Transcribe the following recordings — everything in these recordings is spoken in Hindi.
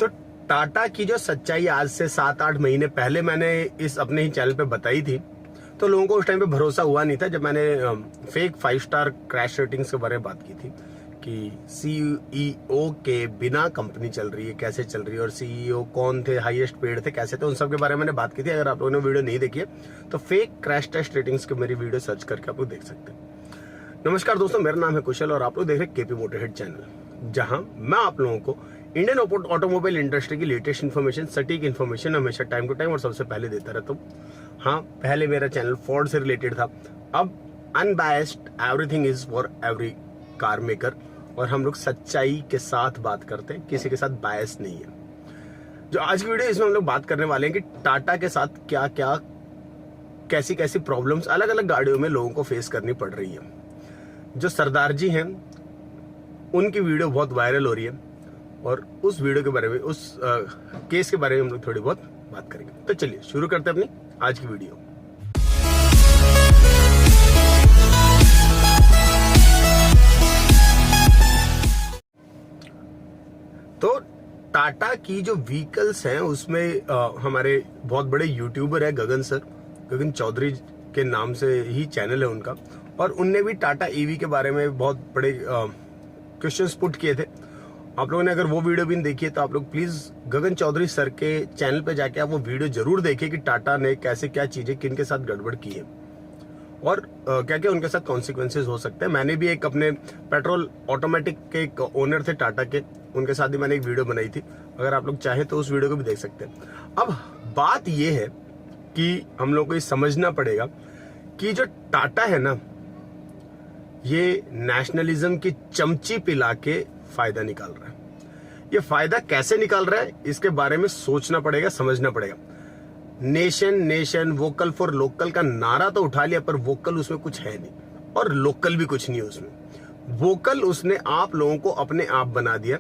तो टाटा की जो सच्चाई आज से 7-8 महीने पहले मैंने इस अपने ही चैनल पे बताई थी, तो लोगों को उस टाइम पे भरोसा हुआ नहीं था जब मैंने फेक 5 स्टार क्रैश रेटिंग्स के बारे में बात की थी कि सीईओ के बिना कंपनी चल रही है, कैसे चल रही है, और सीईओ कौन थे, हाईएस्ट पेड थे, कैसे थे, उन सब के बारे में मैंने बात की थी। अगर आप लोगों ने वीडियो नहीं देखी है तो फेक क्रैश टेस्ट रेटिंग्स की मेरी वीडियो सर्च करके आप लोग देख सकते हैं। नमस्कार दोस्तों, मेरा नाम है कुशल और आप लोग देख रहे हैं केपी मोटरहेड चैनल, जहां मैं आप लोगों को इंडियन ऑटोमोबाइल इंडस्ट्री की लेटेस्ट इन्फॉर्मेशन, सटीक इन्फॉर्मेशन हमेशा टाइम टू टाइम और सबसे पहले देता रहता हूँ। हाँ, पहले मेरा चैनल फोर्ड से रिलेटेड था, अब unbiased everything is for every car maker, और हम लोग सच्चाई के साथ बात करते हैं, किसी के साथ बायस नहीं है। जो आज की वीडियो, इसमें हम लोग बात करने वाले हैं कि टाटा के साथ क्या क्या, कैसी कैसी प्रॉब्लम्स अलग अलग गाड़ियों में लोगों को फेस करनी पड़ रही है। जो सरदार जी हैं उनकी वीडियो बहुत वायरल हो रही है, और उस वीडियो के बारे में, उस केस के बारे में हम लोग थोड़ी बहुत बात करेंगे। तो चलिए शुरू करते हैं अपनी आज की वीडियो। तो टाटा की जो व्हीकल्स हैं उसमें हमारे बहुत बड़े यूट्यूबर है गगन सर, गगन चौधरी के नाम से ही चैनल है उनका, और उनने भी टाटा ईवी के बारे में बहुत बड़े क्वेश्चंस पुट किए थे। आप लोगों ने अगर वो वीडियो भी नहीं देखी है तो आप लोग प्लीज गगन चौधरी सर के चैनल पे जाके आप वो वीडियो जरूर देखिए कि टाटा ने कैसे क्या चीजें, किन के साथ गड़बड़ की है और क्या क्या उनके साथ कॉन्सिक्वेंसेज हो सकते हैं। मैंने भी एक अपने पेट्रोल ऑटोमेटिक के एक ओनर थे टाटा के, उनके साथ भी मैंने एक वीडियो बनाई थी, अगर आप लोग चाहें तो उस वीडियो को भी देख सकते हैं। अब बात यह है कि हम लोग को ये समझना पड़ेगा कि जो टाटा है ना, ये नेशनलिज्म की चमची पिला के फायदा निकाल रहा है। ये फायदा कैसे निकाल रहा है इसके बारे में सोचना पड़ेगा, समझना पड़ेगा। नेशन वोकल फॉर लोकल का नारा तो उठा लिया, पर वोकल उसमें कुछ है नहीं और लोकल भी कुछ नहीं है उसमें। वोकल उसने आप लोगों को अपने आप बना दिया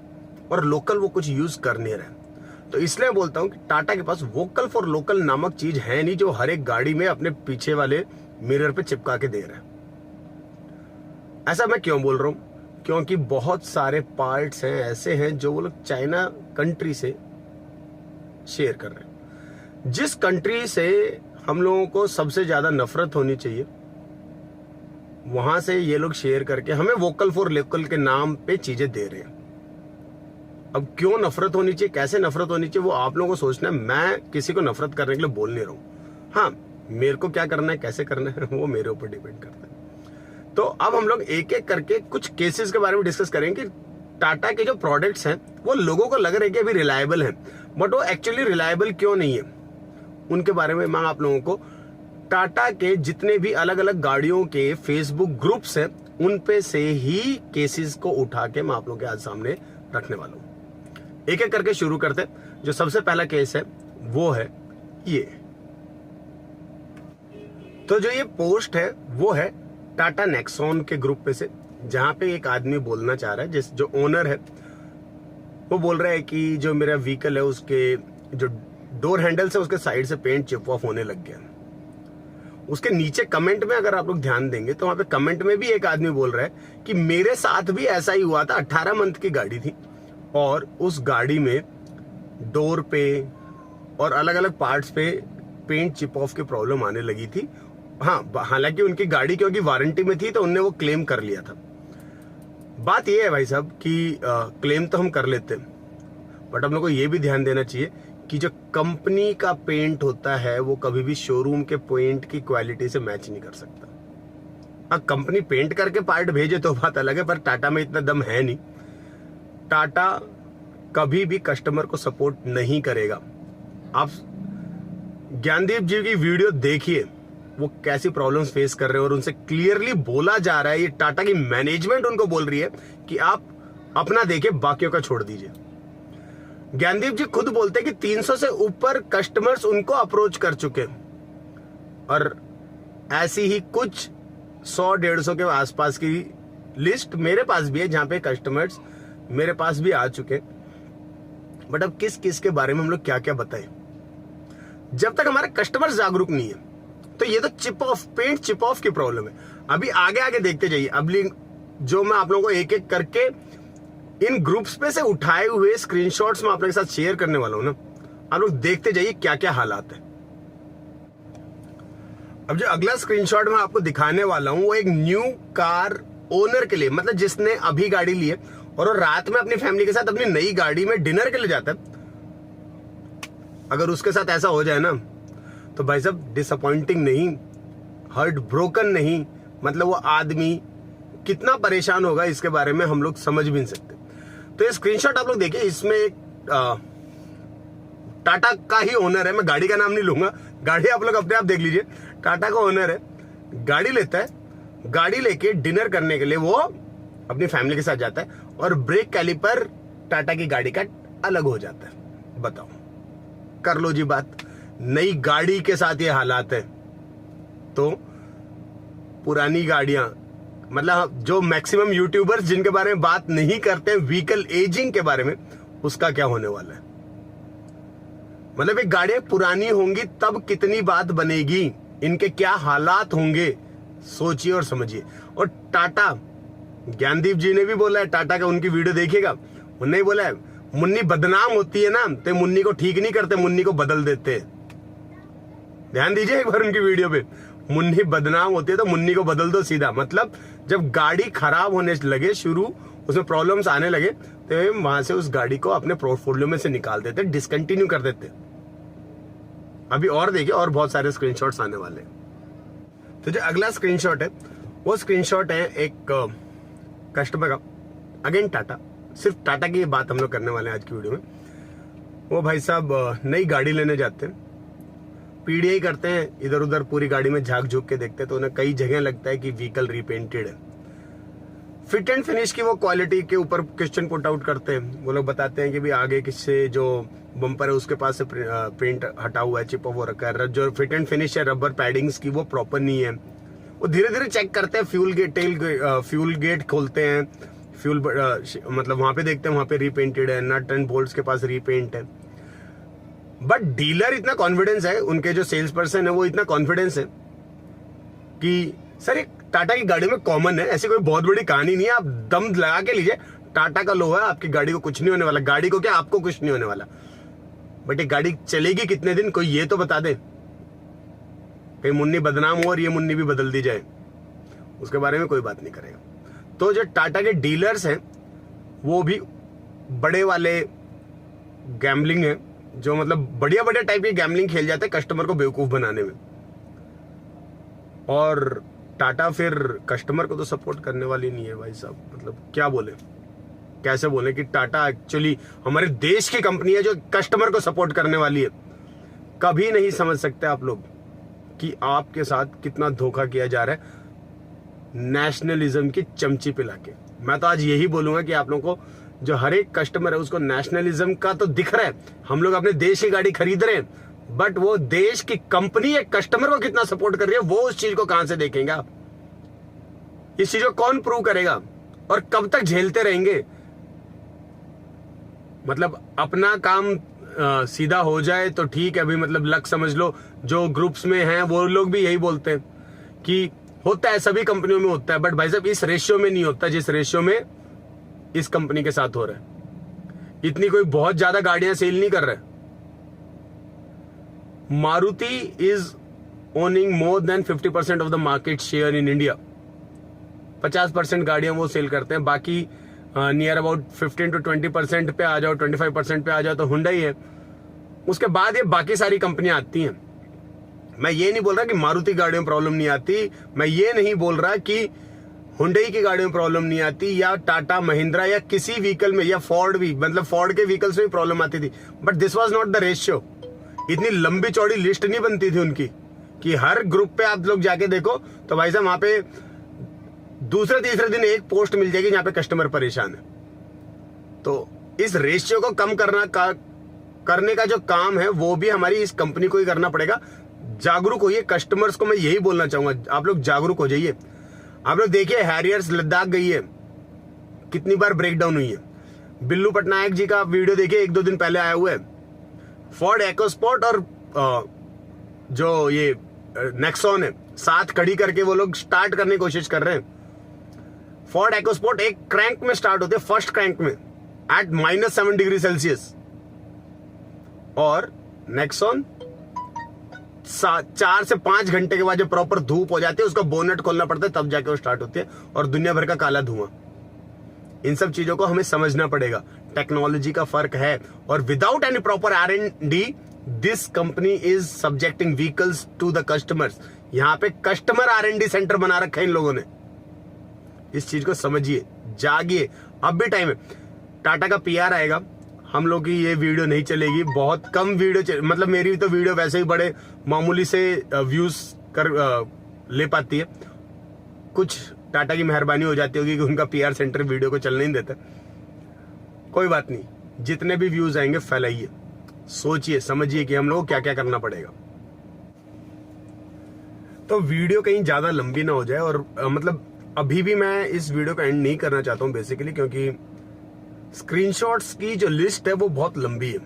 और लोकल वो कुछ यूज कर नहीं रहा। तो इसलिए बोलता हूं कि टाटा के पास वोकल फॉर लोकल नामक चीज है नहीं, जो हर एक गाड़ी में अपने पीछे वाले मिरर पे चिपका के दे रहा है। ऐसा मैं क्यों बोल रहा हूं? क्योंकि बहुत सारे पार्ट्स हैं ऐसे हैं जो वो लोग चाइना कंट्री से शेयर कर रहे हैं। जिस कंट्री से हम लोगों को सबसे ज्यादा नफरत होनी चाहिए, वहां से ये लोग शेयर करके हमें वोकल फॉर लोकल के नाम पे चीजें दे रहे हैं। अब क्यों नफरत होनी चाहिए, कैसे नफरत होनी चाहिए, वो आप लोगों को सोचना है। मैं किसी को नफरत करने के लिए बोल नहीं रहा हूं। हाँ, मेरे को क्या करना है, कैसे करना है, वो मेरे ऊपर डिपेंड करता है। तो अब हम लोग एक एक करके कुछ केसेस के बारे में डिस्कस करेंगे कि टाटा के जो प्रोडक्ट्स हैं वो लोगों को लग रहा है कि अभी रिलायबल हैं, बट वो एक्चुअली रिलायबल क्यों नहीं है, उनके बारे में मैं आप लोगों को टाटा के जितने भी अलग अलग गाड़ियों के फेसबुक ग्रुप्स हैं उन पे से ही केसेस को उठा के मैं आप लोगों के आज सामने रखने वाला हूं। एक एक करके शुरू करते हैं। जो सबसे पहला केस है वो है ये। तो जो ये पोस्ट है वो है टाटा नेक्सॉन के ग्रुप पे से, जहां पे एक आदमी बोलना चाह रहा है, जो ओनर है वो बोल रहा है कि जो मेरा व्हीकल है उसके जो डोर हैंडल्स है उसके साइड से पेंट चिप ऑफ होने लग गया। उसके नीचे कमेंट में अगर आप लोग ध्यान देंगे तो वहां पे कमेंट में भी एक आदमी बोल रहा है कि मेरे साथ भी ऐसा ही हुआ था। 18 मंथ की गाड़ी थी और उस गाड़ी में डोर पे और अलग अलग पार्ट्स पे पेंट चिप ऑफ की प्रॉब्लम आने लगी थी। हाँ, हालांकि उनकी गाड़ी क्योंकि वारंटी में थी तो उनने वो क्लेम कर लिया था। बात ये है भाई साहब कि क्लेम तो हम कर लेते हैं, बट हम लोग को ये भी ध्यान देना चाहिए कि जो कंपनी का पेंट होता है वो कभी भी शोरूम के पेंट की क्वालिटी से मैच नहीं कर सकता। अब कंपनी पेंट करके पार्ट भेजे तो बात अलग है, पर टाटा में इतना दम है नहीं। टाटा कभी भी कस्टमर को सपोर्ट नहीं करेगा। आप ज्ञानदीप जी की वीडियो देखिए, वो कैसी प्रॉब्लम्स फेस कर रहे हैं और उनसे क्लियरली बोला जा रहा है, ये टाटा की मैनेजमेंट उनको बोल रही है कि आप अपना देखिए, बाकियों का छोड़ दीजिए। ज्ञानदीप जी खुद बोलते हैं कि 300 से ऊपर कस्टमर्स उनको अप्रोच कर चुके हैं, और ऐसी ही कुछ 100-150 के आसपास की लिस्ट मेरे पास भी है जहां पे कस्टमर्स मेरे पास भी आ चुके। बट अब किस किस के बारे में हम लोग क्या क्या बताएं, जब तक हमारे कस्टमर जागरूक नहीं है। तो ये तो पेंट चिप ऑफ की प्रॉब्लम है। अभी आगे आगे देखते जाइए। अब जो मैं आप लोगों को एक एक करके इन ग्रुप्स पे से उठाए हुए स्क्रीनशॉट्स में आप लोगों के साथ शेयर करने वाला हूं ना। आप लोग देखते जाइए क्या क्या हालात है। अब जो अगला स्क्रीनशॉट मैं आपको दिखाने वाला हूं वो एक न्यू कार ओनर के लिए, मतलब जिसने अभी गाड़ी ली है और वो रात में अपनी फैमिली के साथ अपनी नई गाड़ी में डिनर के लिए जाता है। अगर उसके साथ ऐसा हो जाए ना तो भाई साहब डिसअपॉइंटिंग नहीं, हार्ट ब्रोकन नहीं, मतलब वो आदमी कितना परेशान होगा इसके बारे में हम लोग समझ भी नहीं सकते। तो ये स्क्रीनशॉट आप लोग देखिए, इसमें एक टाटा का ही ओनर है, मैं गाड़ी का नाम नहीं लूंगा, गाड़ी आप लोग अपने आप देख लीजिए। टाटा का ओनर है, गाड़ी लेता है, गाड़ी लेके डिनर करने के लिए वो अपनी फैमिली के साथ जाता है और ब्रेक कैलिपर टाटा की गाड़ी का अलग हो जाता है। बताओ, कर लो जी बात। नई गाड़ी के साथ ये हालात है तो पुरानी गाड़ियां, मतलब जो मैक्सिमम यूट्यूबर्स जिनके बारे में बात नहीं करते हैं व्हीकल एजिंग के बारे में, उसका क्या होने वाला है। मतलब ये गाड़ियां पुरानी होंगी तब कितनी बात बनेगी, इनके क्या हालात होंगे, सोचिए और समझिए। और टाटा, ज्ञानदीप जी ने भी बोला है, टाटा का उनकी वीडियो देखिएगा, उन्होंने बोला है मुन्नी बदनाम होती है ना तो मुन्नी को ठीक नहीं करते, मुन्नी को बदल देते। ध्यान दीजिए एक बार उनकी वीडियो पे, मुन्नी बदनाम होती है तो मुन्नी को बदल दो सीधा। मतलब जब गाड़ी खराब होने लगे, शुरू उसमें प्रॉब्लम्स आने लगे तो वहां से उस गाड़ी को अपने पोर्टफोलियो में से निकाल देते, डिसकंटिन्यू कर देते। अभी और देखिए, और बहुत सारे स्क्रीनशॉट्स आने वाले हैं। तो जो अगला स्क्रीनशॉट है वो स्क्रीनशॉट है एक कस्टमर का, अगेन टाटा, सिर्फ टाटा की बात हम लोग करने वाले हैं आज की वीडियो में। वो भाई साहब नई गाड़ी लेने जाते हैं, पीडीआई करते हैं, इधर उधर पूरी गाड़ी में झांक झुक के देखते हैं तो उन्हें कई जगह लगता है कि व्हीकल रिपेंटेड है। फिट एंड फिनिश की वो क्वालिटी के ऊपर क्वेश्चन पुट आउट करते हैं। वो लोग बताते हैं कि भी आगे किससे जो बम्पर है उसके पास से पेंट हटा हुआ है, चिपा हुआ रखा है, जो फिट एंड फिनिश है रबर पैडिंग्स की वो प्रॉपर नहीं है। वो धीरे धीरे चेक करते हैं, फ्यूल गेट खोलते हैं, फ्यूल मतलब वहां पे देखते हैं वहां पे रीपेंटेड है, नट एंड बोल्ट्स के पास रीपेंट है। बट डीलर इतना कॉन्फिडेंस है, उनके जो सेल्स पर्सन है वो इतना कॉन्फिडेंस है कि सर एक टाटा की गाड़ी में कॉमन है, ऐसी कोई बहुत बड़ी कहानी नहीं है, आप दम लगा के लीजिए, टाटा का लो है, आपकी गाड़ी को कुछ नहीं होने वाला। गाड़ी को क्या, आपको कुछ नहीं होने वाला, बट ये गाड़ी चलेगी कितने दिन, कोई ये तो बता दे। कहीं मुन्नी बदनाम हो और ये मुन्नी भी बदल दी जाए, उसके बारे में कोई बात नहीं करेगा। तो जो टाटा के डीलर्स हैं वो भी बड़े वाले गैम्बलिंग है, जो मतलब बढ़िया बढ़िया टाइप की गैम्बलिंग खेल जाते हैं कस्टमर को बेवकूफ बनाने में। और टाटा फिर कस्टमर को तो सपोर्ट करने वाली नहीं है भाई साहब। मतलब क्या बोले, कैसे बोले कि टाटा एक्चुअली हमारे देश की कंपनी है जो कस्टमर को सपोर्ट करने वाली है। कभी नहीं समझ सकते आप लोग कि आपके साथ कितना धोखा किया जा रहा है नेशनलिज्म की चमची पिला के। मैं तो आज यही बोलूंगा कि आप लोगों को जो हर एक कस्टमर है उसको नेशनलिज्म का तो दिख रहा है, हम लोग अपने देश की गाड़ी खरीद रहे हैं, बट वो देश की कंपनी एक कस्टमर को कितना सपोर्ट कर रही है वो उस चीज को कहां से देखेंगे आप। इस चीज को कौन प्रूव करेगा और कब तक झेलते रहेंगे। मतलब अपना काम सीधा हो जाए तो ठीक है, अभी मतलब लक समझ लो। जो ग्रुप्स में हैं वो लोग भी यही बोलते हैं कि होता है, सभी कंपनियों में होता है, बट भाई साहब इस रेशियो में नहीं होता जिस रेशियो में इस कंपनी के साथ हो रहा है। इतनी कोई बहुत ज्यादा गाड़ियां सेल नहीं कर रहे। Maruti is owning more than 50% of the market share in India. 50% गाड़ियां वो सेल करते हैं, बाकी नियर अबाउट 15 to 20% पे आ जाओ, 25% पे आ जाओ तो हुंडई है। उसके बाद ये बाकी सारी कंपनियां आती हैं। मैं ये नहीं बोल रहा कि मारुति गाड़ियों में प्रॉब्लम नहीं आती, मैं ये नहीं बोल रहा कि हुंडई की गाड़ियों में प्रॉब्लम नहीं आती, या टाटा महिंद्रा या किसी व्हीकल में, या फोर्ड भी, मतलब फोर्ड के व्हीकल्स में भी प्रॉब्लम आती थी, but this was not the ratio. इतनी लंबी चौड़ी लिस्ट नहीं बनती थी उनकी कि हर ग्रुप पे आप लोग जाके देखो तो भाई साहब वहां पे दूसरे तीसरे दिन एक पोस्ट मिल जाएगी जहां पे कस्टमर परेशान है। तो इस रेशियो को कम करने का जो काम है वो भी हमारी इस कंपनी को ही करना पड़ेगा। जागरूक होइए, कस्टमर्स को मैं यही बोलना चाहूंगा, आप लोग जागरूक हो जाइए। आप लोग देखिए हैरियर्स लद्दाख गई है, कितनी बार ब्रेकडाउन हुई है। बिल्लू पटनायक जी का वीडियो देखिए, 1-2 दिन पहले आया हुआ है। फोर्ड एकोस्पोर्ट और जो ये नेक्सॉन है, साथ खड़ी करके वो लोग स्टार्ट करने की कोशिश कर रहे हैं। फोर्ड एकोस्पोर्ट एक क्रैंक में स्टार्ट होते हैं, फर्स्ट क्रैंक में, एट -7 डिग्री सेल्सियस। और नेक्सॉन 4 से 5 घंटे के बाद जब प्रॉपर धूप हो जाती है, उसका बोनेट खोलना पड़ता है, तब जाके वो स्टार्ट होती है, और दुनिया भर का काला धुआं। इन सब चीजों को हमें समझना पड़ेगा। टेक्नोलॉजी का फर्क है, और without any proper R&D this company is subjecting vehicles to the customers. यहां पे कस्टमर R&D सेंटर बना रखा है इन लोगों ने। इस चीज को समझिए, जागिए, अब भी टाइम है। टाटा का PR आएगा, हम लोग की ये वीडियो नहीं चलेगी, बहुत कम वीडियो मतलब मेरी तो वीडियो वैसे ही बड़े मामूली से व्यूज कर ले पाती है। कुछ टाटा की मेहरबानी हो जाती होगी कि उनका PR सेंटर वीडियो को चलने नहीं देता। कोई बात नहीं, जितने भी व्यूज आएंगे फैलाइए, सोचिए समझिए कि हम लोग को क्या क्या करना पड़ेगा। तो वीडियो कहीं ज्यादा लंबी ना हो जाए, और मतलब अभी भी मैं इस वीडियो का एंड नहीं करना चाहता हूं बेसिकली, क्योंकि स्क्रीनशॉट्स की जो लिस्ट है वो बहुत लंबी है।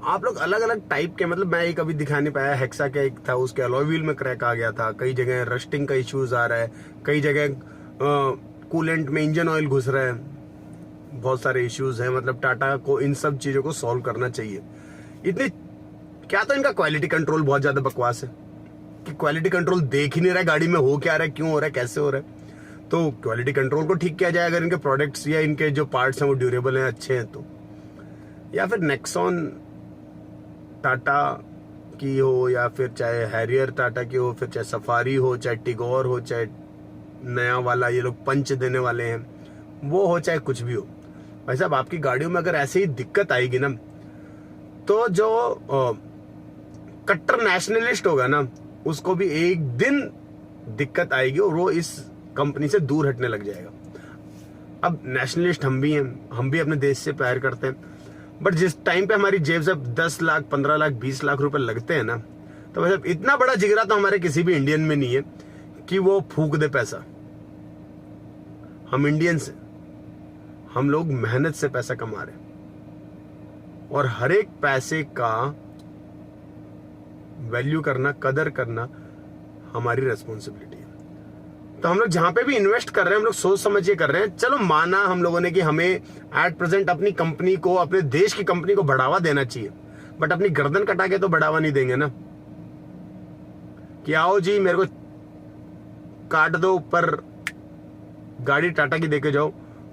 आप लोग अलग अलग टाइप के, मतलब मैं एक अभी दिखा नहीं पाया, हेक्सा का एक था, उसके अलॉय व्हील में क्रैक आ गया था, कई जगह रस्टिंग का इश्यूज आ रहा है, कई जगह कूलेंट में इंजन ऑयल घुस रहा है, बहुत सारे इश्यूज हैं। मतलब टाटा को इन सब चीजों को सॉल्व करना चाहिए। इतनी क्या, तो इनका क्वालिटी कंट्रोल बहुत ज्यादा बकवास है कि क्वालिटी कंट्रोल देख ही नहीं रहा है गाड़ी में हो क्या रहा है, क्यों हो रहा है, कैसे हो रहा है। तो क्वालिटी कंट्रोल को ठीक किया जाए अगर इनके प्रोडक्ट्स या इनके जो पार्ट्स हैं वो ड्यूरेबल हैं, अच्छे हैं तो। या फिर नेक्सॉन टाटा की हो, या फिर चाहे हैरियर टाटा की हो, फिर चाहे सफारी हो, चाहे टिगोर हो, चाहे नया वाला ये लोग पंच देने वाले हैं वो हो, चाहे कुछ भी हो। भाई साहब, आपकी गाड़ियों में अगर ऐसे ही दिक्कत आएगी ना, तो जो कट्टर नेशनलिस्ट होगा ना, उसको भी एक दिन दिक्कत आएगी और वो इस कंपनी से दूर हटने लग जाएगा। अब नेशनलिस्ट हम भी हैं, हम भी अपने देश से प्यार करते हैं, बट जिस टाइम पे हमारी जेब से 10 लाख 15 लाख 20 लाख रुपए लगते हैं ना, तो वैसे इतना बड़ा जिगरा तो हमारे किसी भी इंडियन में नहीं है कि वो फूक दे पैसा। हम इंडियंस हैं, हम लोग मेहनत से पैसा कमा रहे हैं, और हर एक पैसे का वैल्यू करना, कदर करना हमारी रेस्पॉन्सिबिलिटी है। तो हम लोग जहां पे भी इन्वेस्ट कर रहे हैं, हम लोग सोच समझ के कर रहे हैं। चलो माना हम लोगों ने कि हमें एट प्रेजेंट अपनी कंपनी को, अपने देश की कंपनी को बढ़ावा देना चाहिए, बट अपनी गर्दन कटा के तो बढ़ावा नहीं देंगे ना कि आओ जी मेरे को काट दो, पर गाड़ी टाटा की देके जाओ,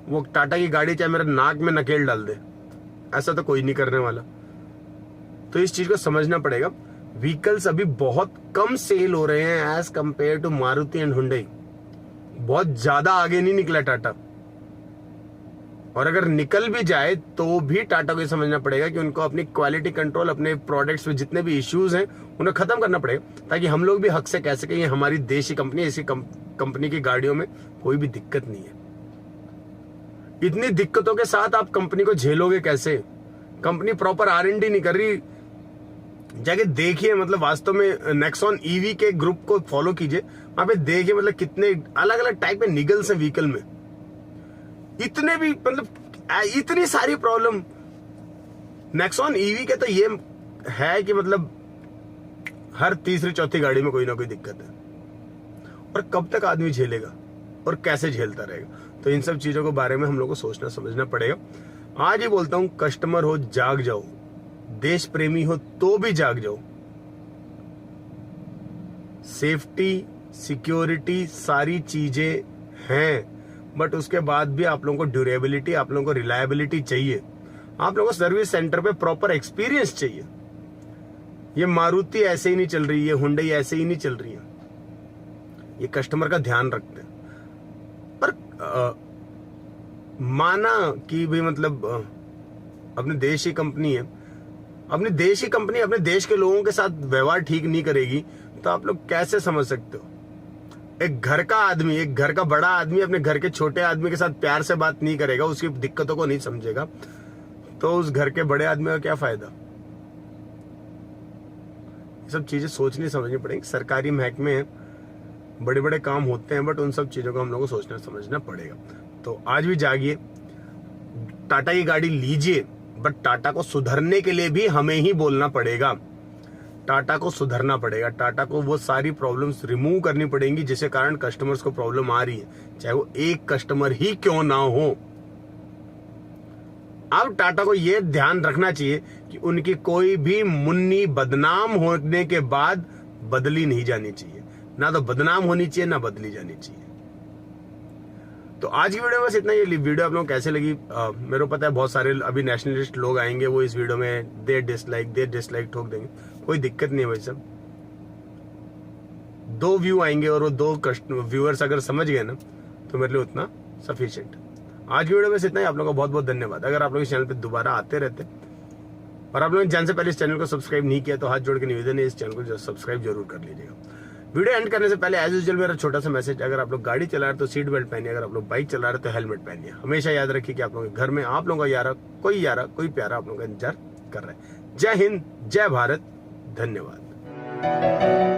वो टाटा की गाड़ी चाहे मेरे नाक में नकेल डाल दे, ऐसा तो कोई नहीं करने वाला। तो इस चीज को समझना पड़ेगा। व्हीकल्स अभी बहुत कम सेल हो रहे हैं as compare to Maruti and Hyundai. बहुत ज्यादा आगे नहीं निकला टाटा, और अगर निकल भी जाए तो भी टाटा को ये समझना पड़ेगा कि उनको अपनी क्वालिटी कंट्रोल, अपने प्रोडक्ट्स में जितने भी इश्यूज हैं उन्हें खत्म करना पड़ेगा, ताकि हम लोग भी हक से कह सके ये हमारी देशी कंपनी, ऐसी कंपनी की गाड़ियों में कोई भी दिक्कत नहीं है। इतनी दिक्कतों के साथ आप कंपनी को झेलोगे कैसे? कंपनी प्रॉपर R&D नहीं कर रही। जाके देखिए, मतलब वास्तव में नेक्सॉन EV के ग्रुप को फॉलो कीजिए, वहां पे देखिए मतलब कितने अलग अलग टाइप के निगल्स हैं व्हीकल में, इतने भी, मतलब इतनी सारी प्रॉब्लम। नेक्सॉन EV के तो ये है कि मतलब हर तीसरी चौथी गाड़ी में कोई ना कोई दिक्कत है, और कब तक आदमी झेलेगा और कैसे झेलता रहेगा? तो इन सब चीजों के बारे में हम लोग को सोचना समझना पड़ेगा। आज ही बोलता हूं, कस्टमर हो जाग जाओ, देश प्रेमी हो तो भी जाग जाओ। सेफ्टी, सिक्योरिटी सारी चीजें हैं, बट उसके बाद भी आप लोगों को ड्यूरेबिलिटी, आप लोगों को रिलायबिलिटी चाहिए, आप लोगों को सर्विस सेंटर पे प्रॉपर एक्सपीरियंस चाहिए। ये मारुति ऐसे ही नहीं चल रही है, हुंडई ऐसे ही नहीं चल रही है, ये कस्टमर का ध्यान रखते हैं। पर माना कि भी मतलब अपने देश की कंपनी है, अपने देश की कंपनी अपने देश के लोगों के साथ व्यवहार ठीक नहीं करेगी, तो आप लोग कैसे समझ सकते हो? एक घर का आदमी, एक घर का बड़ा आदमी अपने घर के छोटे आदमी के साथ प्यार से बात नहीं करेगा, उसकी दिक्कतों को नहीं समझेगा, तो उस घर के बड़े आदमी का क्या फायदा? ये सब चीजें सोचनी समझनी पड़ेगी। सरकारी महकमे हैं, बड़े बड़े काम होते हैं, बट उन सब चीजों को हम लोग को सोचना समझना पड़ेगा। तो आज भी जागिए, टाटा की गाड़ी लीजिए, बट टाटा को सुधरने के लिए भी हमें ही बोलना पड़ेगा। टाटा को सुधरना पड़ेगा, टाटा को वो सारी प्रॉब्लम्स रिमूव करनी पड़ेंगी जिसके कारण कस्टमर्स को प्रॉब्लम आ रही है, चाहे वो एक कस्टमर ही क्यों ना हो। अब टाटा को यह ध्यान रखना चाहिए कि उनकी कोई भी मुन्नी बदनाम होने के बाद बदली नहीं जानी चाहिए, ना तो बदनाम होनी चाहिए ना बदली जानी चाहिए। तो आज की वीडियो में बस इतना ही। वीडियो आप लोगों को कैसे लगी मेरे को पता है बहुत सारे अभी नेशनलिस्ट लोग आएंगे, वो इस वीडियो में देर डिसलाइक ठोक देंगे, कोई दिक्कत नहीं है भाई साहब। 2 व्यू आएंगे और वो 2 व्यूअर्स अगर समझ गए ना तो मेरे लिए उतना सफिशिएंट। आज की वीडियो में इतना ही। आप लोगों का बहुत बहुत धन्यवाद। अगर आप लोग इस चैनल पे दोबारा आते रहते और आप लोगों ने जान से पहले इस चैनल को सब्सक्राइब नहीं किया तो हाथ जोड़ के निवेदन है इस चैनल को सब्सक्राइब जरूर कर लीजिएगा। वीडियो एंड करने से पहले एज यूजुअल मेरा छोटा सा मैसेज, अगर आप लोग गाड़ी चला रहे तो सीट बेल्ट पहनिए, अगर आप लोग बाइक चला रहे तो हेलमेट पहनिए। हमेशा याद रखिए कि आप लोगों के घर में आप लोगों का यारा कोई प्यारा आप लोगों का इंतजार कर रहा है। जय हिंद, जय भारत, धन्यवाद।